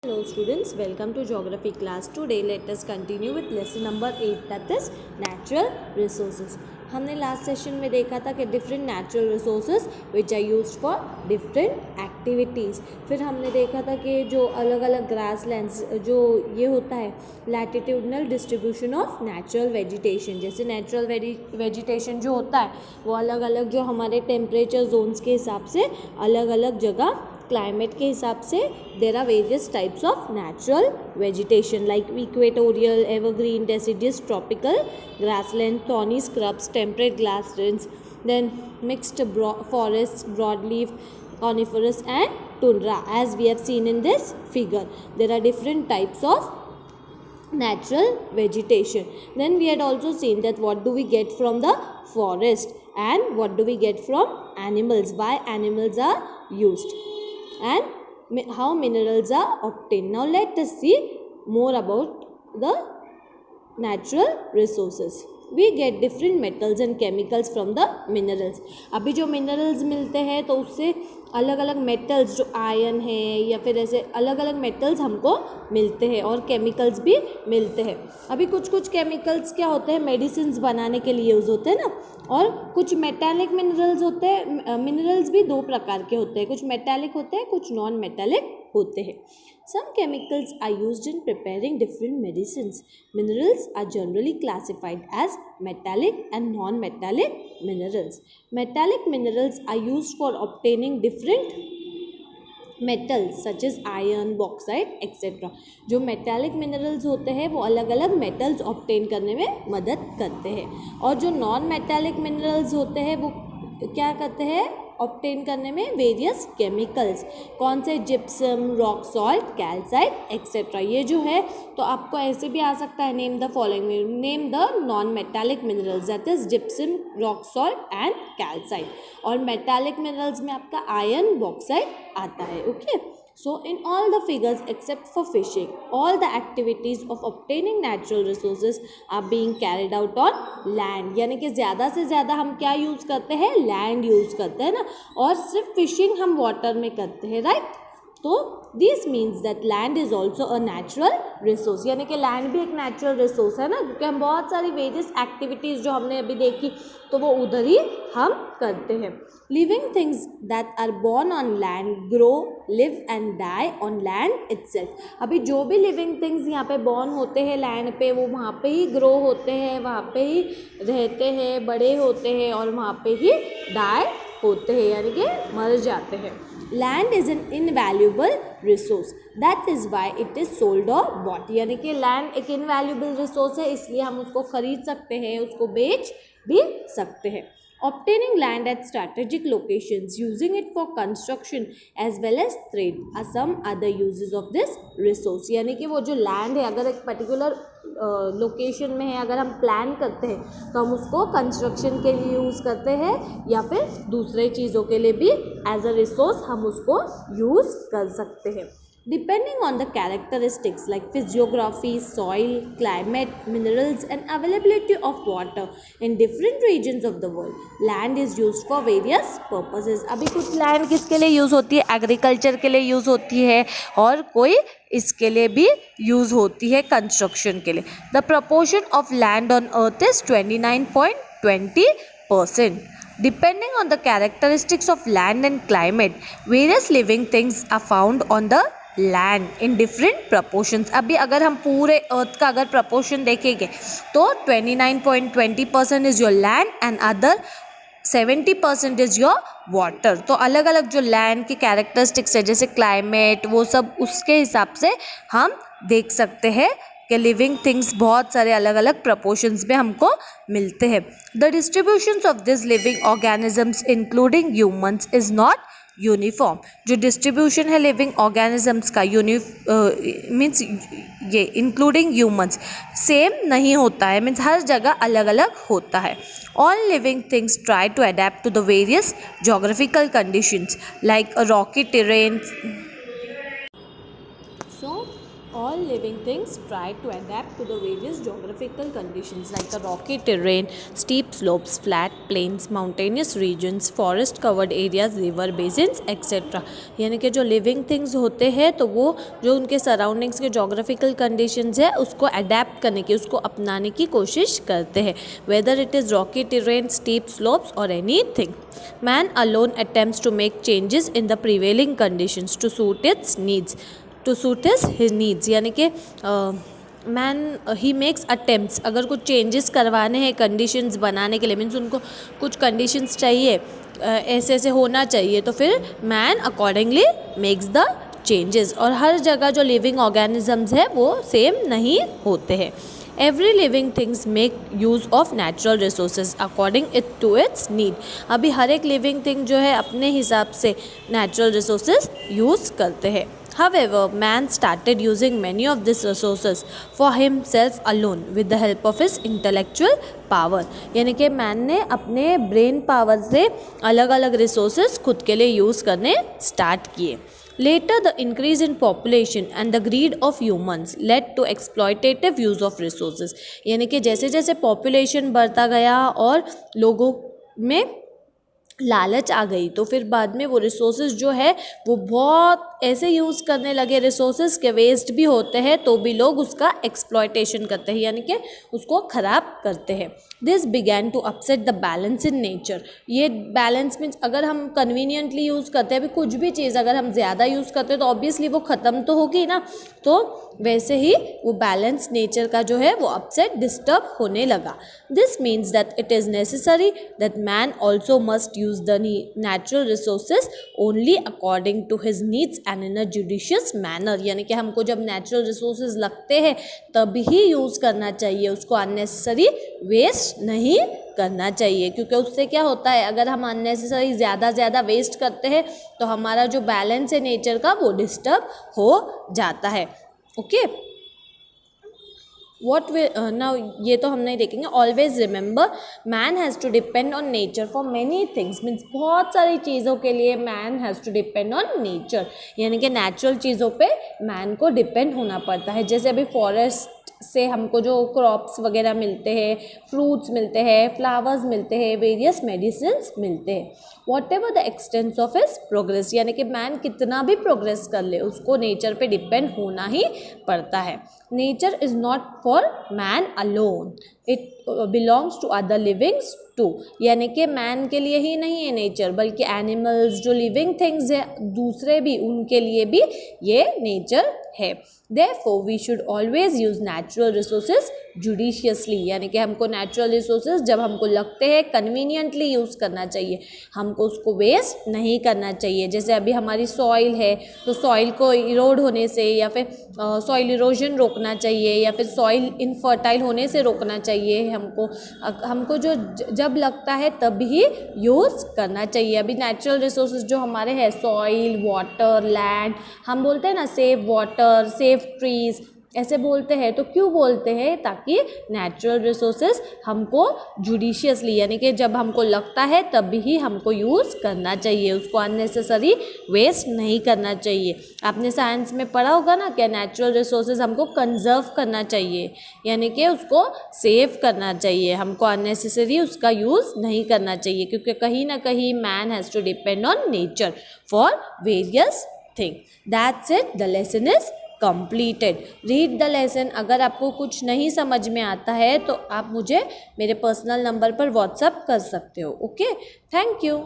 Hello students, welcome to geography class. Today let us continue with lesson number 8, that is natural resources. हमने last session में देखा था कि different natural resources which are used for different activities. फिर हमने देखा था कि जो अलग अलग ग्रास लैंड्स जो ये होता है latitudinal distribution of natural vegetation, जैसे नेचुरल वेजिटेशन जो होता है वो अलग अलग जो हमारे टेम्परेचर जोन्स के हिसाब से अलग अलग जगह क्लाइमेट के हिसाब से there are various types of natural vegetation like equatorial, evergreen, deciduous, tropical, grassland, thorny scrubs, temperate grasslands, then mixed forests, broadleaf, coniferous and tundra. As we have seen in this figure, there are different types of natural vegetation. Then we had also seen that what do we get from the forest and what do we get from animals, why animals are used, and how minerals are obtained. Now let us see more about the natural resources. We get different metals and chemicals from the minerals. अभी जो minerals मिलते हैं तो उससे अलग अलग metals जो iron है या फिर ऐसे अलग अलग metals हमको मिलते हैं और chemicals भी मिलते हैं. अभी कुछ कुछ chemicals क्या होते हैं, medicines बनाने के लिए यूज़ होते हैं ना, और कुछ मेटालिक मिनरल्स होते हैं. मिनरल्स भी दो प्रकार के होते हैं, कुछ मेटालिक होते हैं, कुछ नॉन मेटालिक होते हैं. Some chemicals are used in preparing different medicines. Minerals are generally classified as metallic and non-metallic minerals. Metallic minerals are used for obtaining different metals such as iron, bauxite, etc. जो metallic minerals होते हैं वो अलग अलग metals obtain करने में मदद करते हैं, और जो non-metallic minerals होते हैं वो क्या करते हैं, ऑब्टेन करने में वेरियस केमिकल्स. कौन से, gypsum, rock salt, calcite etcetera. ये जो है तो आपको ऐसे भी आ सकता है, name the following, name the non metallic minerals, that is gypsum, rock salt and calcite. और मेटालिक मिनरल्स में आपका आयरन, बॉक्साइट आता है. Okay, so in all the figures except for fishing, all the activities of obtaining natural resources are being carried out on land. यानी कि ज़्यादा से ज़्यादा हम क्या यूज़ करते हैं, लैंड यूज़ करते हैं ना, और सिर्फ फिशिंग हम वाटर में करते हैं, राइट. तो this means that land is also a natural resource. यानी कि लैंड भी एक नेचुरल रिसोर्स है ना, क्योंकि हम बहुत सारी वेरियस एक्टिविटीज़ जो हमने अभी देखी तो वो उधर ही हम करते हैं. Living things that are born on land grow, live and die on land itself. अभी जो भी लिविंग थिंग्स यहाँ पे बॉर्न होते हैं लैंड पे, वो वहाँ पे ही ग्रो होते हैं, वहाँ पे ही रहते हैं, बड़े होते हैं और वहाँ पे ही डाई होते हैं, यानी कि मर जाते हैं. Land is an invaluable resource, that is why it is sold और बॉट. यानी कि लैंड एक इनवैल्यूएबल रिसोर्स है, इसलिए हम उसको खरीद सकते हैं, उसको बेच भी सकते हैं. Obtaining land at strategic locations, using it for construction as well as trade are some other uses of this resource. यानी कि वो जो लैंड है अगर एक पर्टिकुलर लोकेशन में है, अगर हम प्लान करते हैं तो हम उसको कंस्ट्रक्शन के लिए यूज़ करते हैं या फिर दूसरे चीज़ों के लिए भी एज अ रिसोर्स हम उसको यूज़ कर सकते हैं. Depending on the characteristics like physiography, soil, climate, minerals and availability of water in different regions of the world, land is used for various purposes. अभी कुछ लैंड किसके लिए यूज़ होती है, एग्रीकल्चर के लिए यूज़ होती है, और कोई इसके लिए भी यूज़ होती है कंस्ट्रक्शन के लिए. The proportion of land on earth is 29.20%. Depending on the characteristics of land and climate, various living things are found on the land in different proportions. अभी अगर हम पूरे अर्थ का अगर प्रपोर्शन देखेंगे तो 29.20% is your land and other 70% is your water. तो अलग अलग जो लैंड के कैरेक्टरिस्टिक्स है जैसे क्लाइमेट, वो सब उसके हिसाब से हम देख सकते हैं कि लिविंग थिंग्स बहुत सारे अलग अलग प्रपोर्शंस में हमको मिलते हैं. The distributions of this living organisms including humans is not uniform. जो डिस्ट्रीब्यूशन है लिविंग ऑर्गेनिजम्स का मीन्स ये इंक्लूडिंग ह्यूमंस सेम नहीं होता है, मीन्स हर जगह अलग अलग होता है. All living things try to adapt to the various geographical conditions like a rocky terrain. So All living things try to adapt to the various geographical conditions like the rocky terrain, steep slopes, flat plains, mountainous regions, forest covered areas, river basins, etc. यानी कि जो living things होते हैं तो वो जो उनके surroundings के जोग्राफिकल कंडीशंस है उसको अडेप्ट करने की, उसको अपनाने की कोशिश करते हैं, whether it is Rocky terrain, steep slopes और anything. Man alone attempts to make changes in the prevailing conditions to suit its needs. To suit his needs यानी कि मैन ही मेक्स अटेम्प्ट्स, अगर कुछ चेंजेस करवाने हैं conditions बनाने के लिए, मीन्स उनको कुछ कंडीशंस चाहिए, ऐसे ऐसे होना चाहिए, तो फिर man accordingly makes the changes. और हर जगह जो लिविंग ऑर्गेनिजम्स है वो सेम नहीं होते हैं. Every living things make use of natural resources according it to its need. अभी हर एक लिविंग थिंग जो है अपने हिसाब से नेचुरल रिसोर्सेज यूज़ करते हैं. However, man started using many of these resources for himself alone with the help of his intellectual power. यानी कि मैन ने अपने ब्रेन पावर से अलग अलग रिसोर्सेज खुद के लिए यूज़ करने स्टार्ट किए. Later, the increase in population and the greed of humans led to exploitative use of resources. यानी कि जैसे जैसे पॉपुलेशन बढ़ता गया और लोगों में लालच आ गई तो फिर बाद में वो रिसोर्सेज जो है वो बहुत ऐसे यूज़ करने लगे, रिसोर्सेज के वेस्ट भी होते हैं तो भी लोग उसका एक्सप्लॉयटेशन करते हैं, यानी कि उसको ख़राब करते हैं. This began to upset the balance in nature. ये बैलेंस मीन्स अगर हम कन्वीनियंटली यूज़ करते हैं, अभी कुछ भी चीज़ अगर हम ज़्यादा यूज़ करते हैं तो ऑब्वियसली वो ख़त्म तो होगी ना, तो वैसे ही वो बैलेंस नेचर का जो है वो अपसेट डिस्टर्ब होने लगा. This means that it is necessary that man also must use the natural resources only according to his needs and in a judicious manner. यानी कि हमको जब natural resources लगते हैं तब ही यूज़ करना चाहिए, उसको unnecessary waste नहीं करना चाहिए, क्योंकि उससे क्या होता है अगर हम unnecessary ज़्यादा वेस्ट करते हैं तो हमारा जो बैलेंस है नेचर का वो डिस्टर्ब हो जाता है. ओके, वॉट वे नाउ ये तो हम नहीं देखेंगे. Always remember man has to depend on nature for many things. Means बहुत सारी चीज़ों के लिए man has to depend on nature, यानी कि नेचुरल चीज़ों पे मैन को डिपेंड होना पड़ता है. जैसे अभी फॉरेस्ट से हमको जो क्रॉप्स वगैरह मिलते हैं, फ्रूट्स मिलते हैं, फ्लावर्स मिलते हैं, वेरियस मेडिसिन्स मिलते हैं. What ever the expanse of his progress, यानी कि मैन कितना भी प्रोग्रेस कर ले उसको नेचर पे डिपेंड होना ही पड़ता है. Nature is not for man alone, it belongs to other livings too. यानी कि मैन के लिए ही नहीं है नेचर, बल्कि एनिमल्स जो लिविंग थिंग्स है दूसरे भी, उनके लिए भी ये नेचर है. Therefore, we should always use natural resources judiciously. यानी कि हमको नेचुरल रिसोर्सेज जब हमको लगते हैं कन्वीनियंटली यूज़ करना चाहिए, हमको उसको वेस्ट नहीं करना चाहिए. जैसे अभी हमारी सॉइल है तो सॉइल को इरोड होने से या फिर सॉइल इरोजन रोकना चाहिए, या फिर सॉइल इनफर्टाइल होने से रोकना चाहिए. हमको जो जब लगता है तब ही यूज़ करना चाहिए. अभी नेचुरल रिसोर्सेज जो हमारे हैं सॉइल, वाटर, लैंड, हम बोलते हैं ना सेव वाटर, सेव ट्रीज, ऐसे बोलते हैं. तो क्यों बोलते हैं? ताकि नेचुरल रिसोर्सेज हमको जुडिशियसली, यानी कि जब हमको लगता है तब ही हमको यूज़ करना चाहिए, उसको अननेसेसरी वेस्ट नहीं करना चाहिए. आपने साइंस में पढ़ा होगा ना कि नेचुरल रिसोर्सेज हमको कंजर्व करना चाहिए, यानी कि उसको सेव करना चाहिए, हमको अननेसेसरी उसका यूज़ नहीं करना चाहिए, क्योंकि कहीं ना कहीं man has to depend on nature for various thing. That's it, the lesson is completed. Read the lesson. अगर आपको कुछ नहीं समझ में आता है तो आप मुझे मेरे पर्सनल नंबर पर व्हाट्सएप कर सकते हो. Okay, thank you.